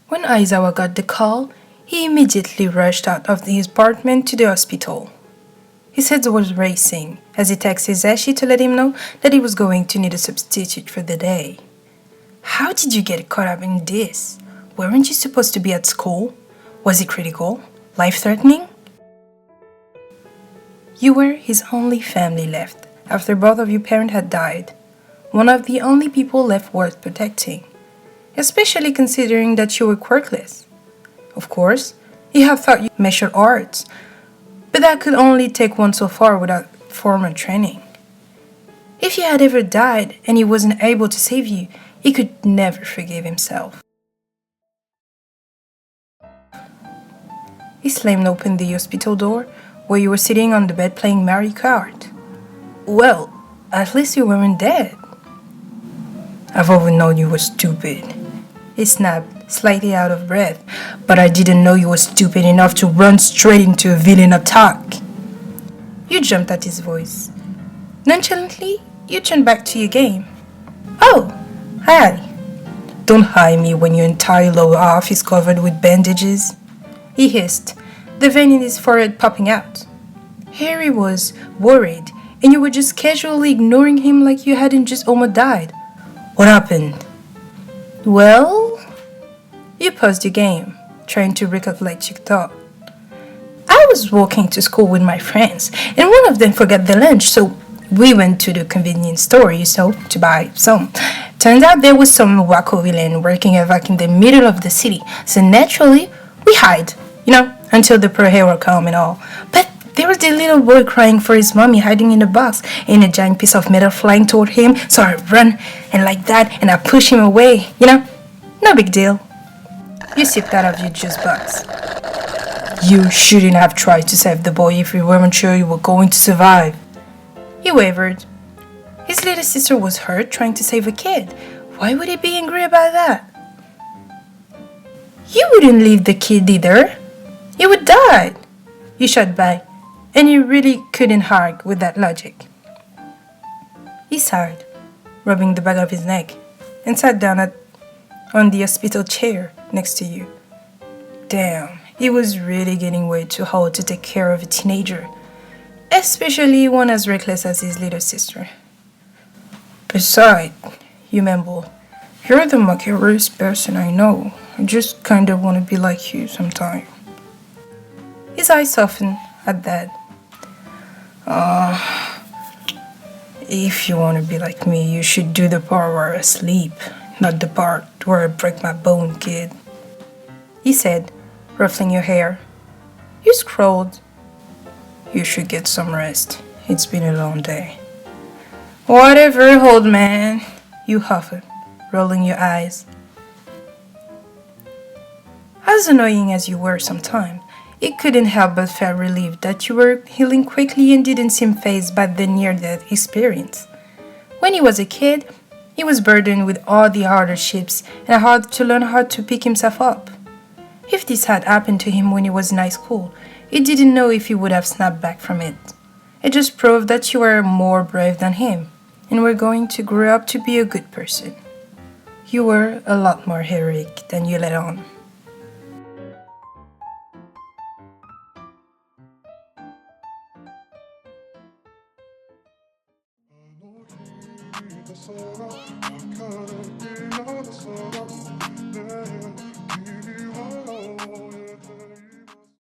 When Aizawa got the call, he immediately rushed out of his apartment to the hospital. His head was racing as he texted Zashi to let him know that he was going to need a substitute for the day. How did you get caught up in this? Weren't you supposed to be at school? Was it critical? Life-threatening? You were his only family left after both of your parents had died. One of the only people left worth protecting, especially considering that you were quirkless. Of course, he had thought you martial arts, but that could only take one so far without formal training. If you had ever died and he wasn't able to save you, he could never forgive himself. He slammed open the hospital door where you were sitting on the bed playing Mario Kart. Well, at least you weren't dead. I've always known you were stupid. He snapped, slightly out of breath, but I didn't know you were stupid enough to run straight into a villain attack. You jumped at his voice. Nonchalantly, you turned back to your game. Oh, hi. Don't hide me when your entire lower half is covered with bandages. He hissed, the vein in his forehead popping out. Harry was worried, and you were just casually ignoring him like you hadn't just almost died. What happened? Well, you paused your game, trying to recollect your thought. I was walking to school with my friends, and one of them forgot their lunch, so we went to the convenience store, to buy some. Turns out there was some wacko villain working havoc in the middle of the city, so naturally, we hide, until the pro hero come and all. But there was the little boy crying for his mommy hiding in a box and a giant piece of metal flying toward him, so I run and like that and I push him away, No big deal. You sipped out of your juice box. You shouldn't have tried to save the boy if you weren't sure you were going to survive. He wavered. His little sister was hurt trying to save a kid. Why would he be angry about that? You wouldn't leave the kid either. He would die. You shot back, and you really couldn't argue with that logic. He sighed, rubbing the back of his neck, and sat down on the hospital chair next to you. Damn, he was really getting way too old to take care of a teenager, especially one as reckless as his little sister. Besides, you mumbled, you're the most curious person I know. I just kind of want to be like you sometime. His eyes softened at that. If you want to be like me, you should do the part where I sleep, not the part where I break my bone, kid. He said, ruffling your hair. You scrolled. You should get some rest. It's been a long day. Whatever, old man, you huffed, rolling your eyes. As annoying as you were sometimes, it couldn't help but feel relieved that you were healing quickly and didn't seem fazed by the near-death experience. When he was a kid, he was burdened with all the hardships and had to learn how to pick himself up. If this had happened to him when he was in high school, he didn't know if he would have snapped back from it. It just proved that you were more brave than him and were going to grow up to be a good person. You were a lot more heroic than you let on.